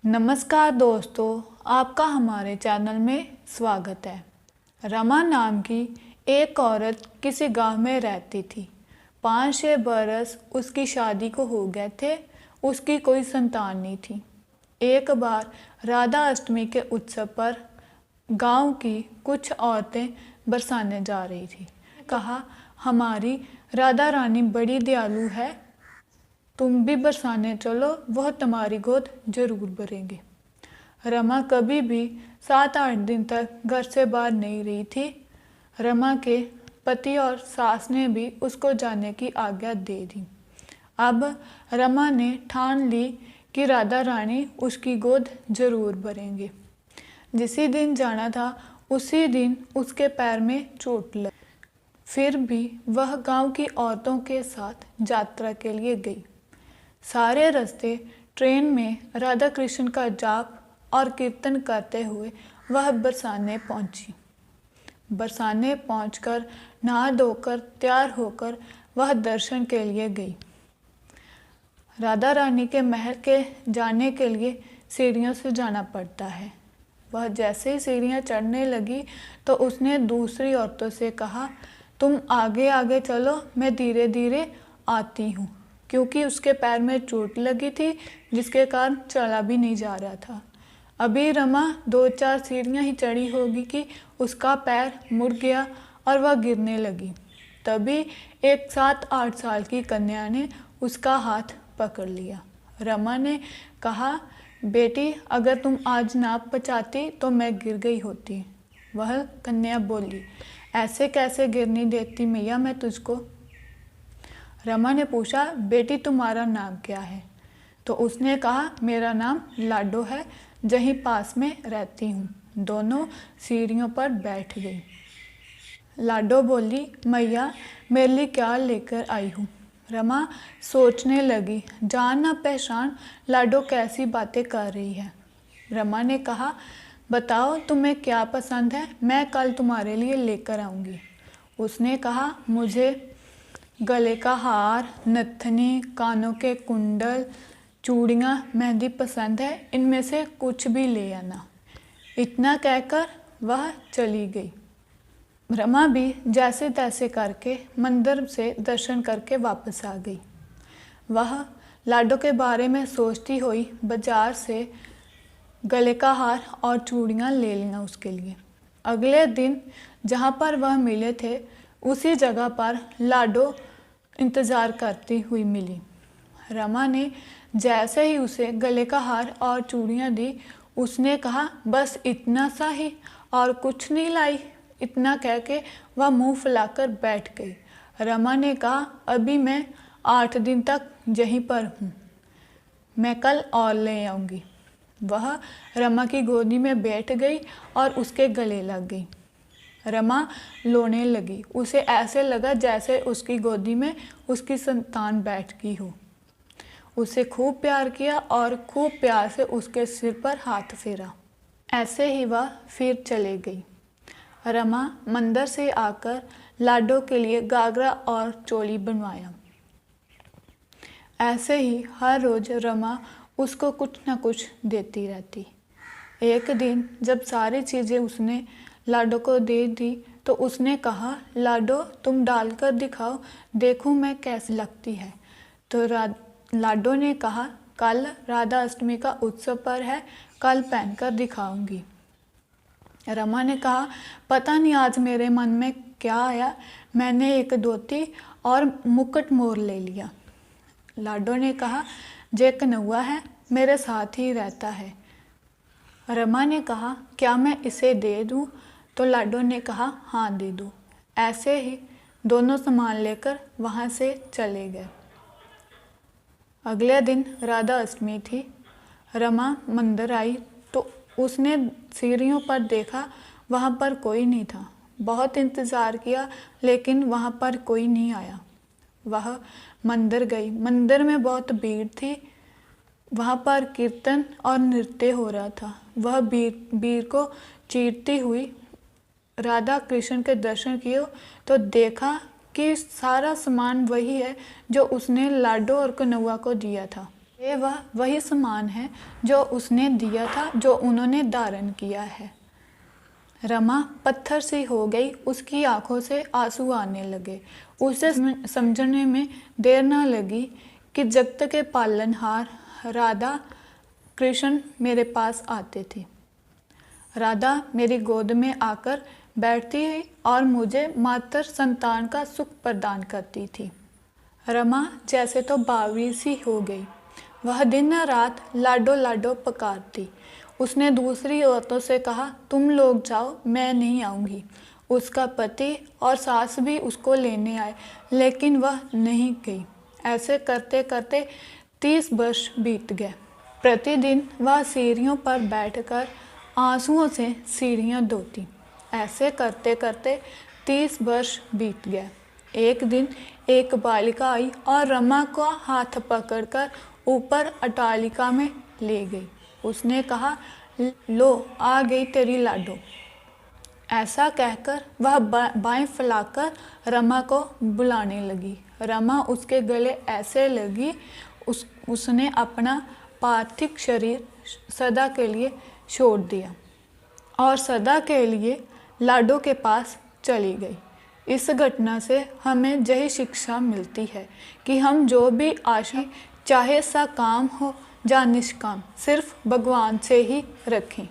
नमस्कार दोस्तों, आपका हमारे चैनल में स्वागत है। रमा नाम की एक औरत किसी गांव में रहती थी। 5-6 बरस उसकी शादी को हो गए थे। उसकी कोई संतान नहीं थी। एक बार राधा अष्टमी के उत्सव पर गांव की कुछ औरतें बरसाने जा रही थी। कहा, हमारी राधा रानी बड़ी दयालु है, तुम भी बरसाने चलो, वह तुम्हारी गोद जरूर भरेंगे। रमा कभी भी 7-8 दिन तक घर से बाहर नहीं रही थी। रमा के पति और सास ने भी उसको जाने की आज्ञा दे दी। अब रमा ने ठान ली कि राधा रानी उसकी गोद जरूर भरेंगे। जिसी दिन जाना था उसी दिन उसके पैर में चोट लगी। फिर भी वह गांव की औरतों के साथ यात्रा के लिए गई। सारे रास्ते ट्रेन में राधा कृष्ण का जाप और कीर्तन करते हुए वह बरसाने पहुंची। बरसाने पहुंचकर नहा धोकर तैयार होकर वह दर्शन के लिए गई। राधा रानी के महल के जाने के लिए सीढ़ियों से जाना पड़ता है। वह जैसे ही सीढ़ियां चढ़ने लगी तो उसने दूसरी औरतों से कहा, तुम आगे आगे चलो, मैं धीरे धीरे आती हूँ, क्योंकि उसके पैर में चोट लगी थी जिसके कारण चला भी नहीं जा रहा था। अभी रमा 2-4 सीढ़ियाँ ही चढ़ी होगी कि उसका पैर मुड़ गया और वह गिरने लगी। तभी एक 7-8 साल की कन्या ने उसका हाथ पकड़ लिया। रमा ने कहा, बेटी, अगर तुम आज ना बचाती तो मैं गिर गई होती। वह कन्या बोली, ऐसे कैसे गिरने देती मैया मैं तुझको। रमा ने पूछा, बेटी तुम्हारा नाम क्या है? तो उसने कहा, मेरा नाम लाडो है, जहीं पास में रहती हूँ। दोनों सीढ़ियों पर बैठ गई। लाडो बोली, मैया मेरे लिए क्या लेकर आई हूँ? रमा सोचने लगी, जान ना पहचान लाडो कैसी बातें कर रही है। रमा ने कहा, बताओ तुम्हें क्या पसंद है, मैं कल तुम्हारे लिए लेकर आऊँगी। उसने कहा, मुझे गले का हार, नथनी, कानों के कुंडल, चूड़ियाँ, मेहंदी पसंद है, इनमें से कुछ भी ले आना। इतना कहकर वह चली गई। रमा भी जैसे तैसे करके मंदिर से दर्शन करके वापस आ गई। वह लाडो के बारे में सोचती हुई बाजार से गले का हार और चूड़ियाँ ले लिया उसके लिए। अगले दिन जहाँ पर वह मिले थे उसी जगह पर लाडो इंतज़ार करती हुई मिली। रमा ने जैसे ही उसे गले का हार और चूड़ियाँ दी, उसने कहा, बस इतना सा ही और कुछ नहीं लाई? इतना कह के वह मुँह फुलाकर बैठ गई। रमा ने कहा, अभी मैं 8 दिन तक यहीं पर हूँ, मैं कल और ले आऊँगी। वह रमा की गोदी में बैठ गई और उसके गले लग गई। रमा रोने लगी। उसे ऐसे लगा जैसे उसकी गोदी में उसकी संतान बैठ गई हो। उसे खूब प्यार किया और खूब प्यार से उसके सिर पर हाथ फेरा। ऐसे ही वह फिर चले गई। रमा मंदिर से आकर लाडो के लिए घाघरा और चोली बनवाया। ऐसे ही हर रोज रमा उसको कुछ न कुछ देती रहती। एक दिन जब सारी चीज़ें उसने लाडो को दे दी तो उसने कहा, लाडो तुम डालकर दिखाओ, देखूं मैं कैसी लगती है। तो लाडो ने कहा, कल राधा अष्टमी का उत्सव पर है, कल पहनकर दिखाऊंगी। रमा ने कहा, पता नहीं आज मेरे मन में क्या आया, मैंने एक धोती और मुकुट मोर ले लिया। लाडो ने कहा, जे कन्हैया है, मेरे साथ ही रहता है। रमा ने कहा, क्या मैं इसे दे दूं? तो लाडो ने कहा, हाँ दे दो। ऐसे ही दोनों सामान लेकर वहाँ से चले गए। अगले दिन राधा अष्टमी थी। रमा मंदिर आई तो उसने सीढ़ियों पर देखा, वहाँ पर कोई नहीं था। बहुत इंतज़ार किया लेकिन वहाँ पर कोई नहीं आया। वह मंदिर गई। मंदिर में बहुत भीड़ थी। वहाँ पर कीर्तन और नृत्य हो रहा था। वह भीड़ को चीरती हुई राधा कृष्ण के दर्शन किए तो देखा कि सारा सामान वही है जो उसने लाडो और कन्हैया को दिया था। ये वही सामान है जो उसने दिया था, जो उन्होंने धारण किया है। रमा पत्थर सी हो गई, उसकी आंखों से आंसू आने लगे। उसे समझने में देर न लगी कि जगत के पालनहार राधा कृष्ण मेरे पास आते थे। राधा मेरी गोद में आकर बैठती और मुझे मात्र संतान का सुख प्रदान करती थी। रमा जैसे तो बावरी सी हो गई। वह दिन रात लाडो लाडो पुकारती। उसने दूसरी औरतों से कहा, तुम लोग जाओ, मैं नहीं आऊँगी। उसका पति और सास भी उसको लेने आए, लेकिन वह नहीं गई। ऐसे करते करते 30 वर्ष बीत गए। प्रतिदिन वह सीढ़ियों पर बैठकर आंसुओं से सीढ़ियाँ धोती। ऐसे करते करते 30 वर्ष बीत गए। एक दिन एक बालिका आई और रमा को हाथ पकड़कर ऊपर अट्टालिका में ले गई। उसने कहा, लो आ गई तेरी लाडो। ऐसा कहकर वह बाएं फैलाकर रमा को बुलाने लगी। रमा उसके गले ऐसे लगी, उसने अपना पार्थिव शरीर सदा के लिए छोड़ दिया और सदा के लिए लाडो के पास चली गई। इस घटना से हमें यही शिक्षा मिलती है कि हम जो भी आशा, चाहे सकाम हो या निष्काम, सिर्फ भगवान से ही रखें।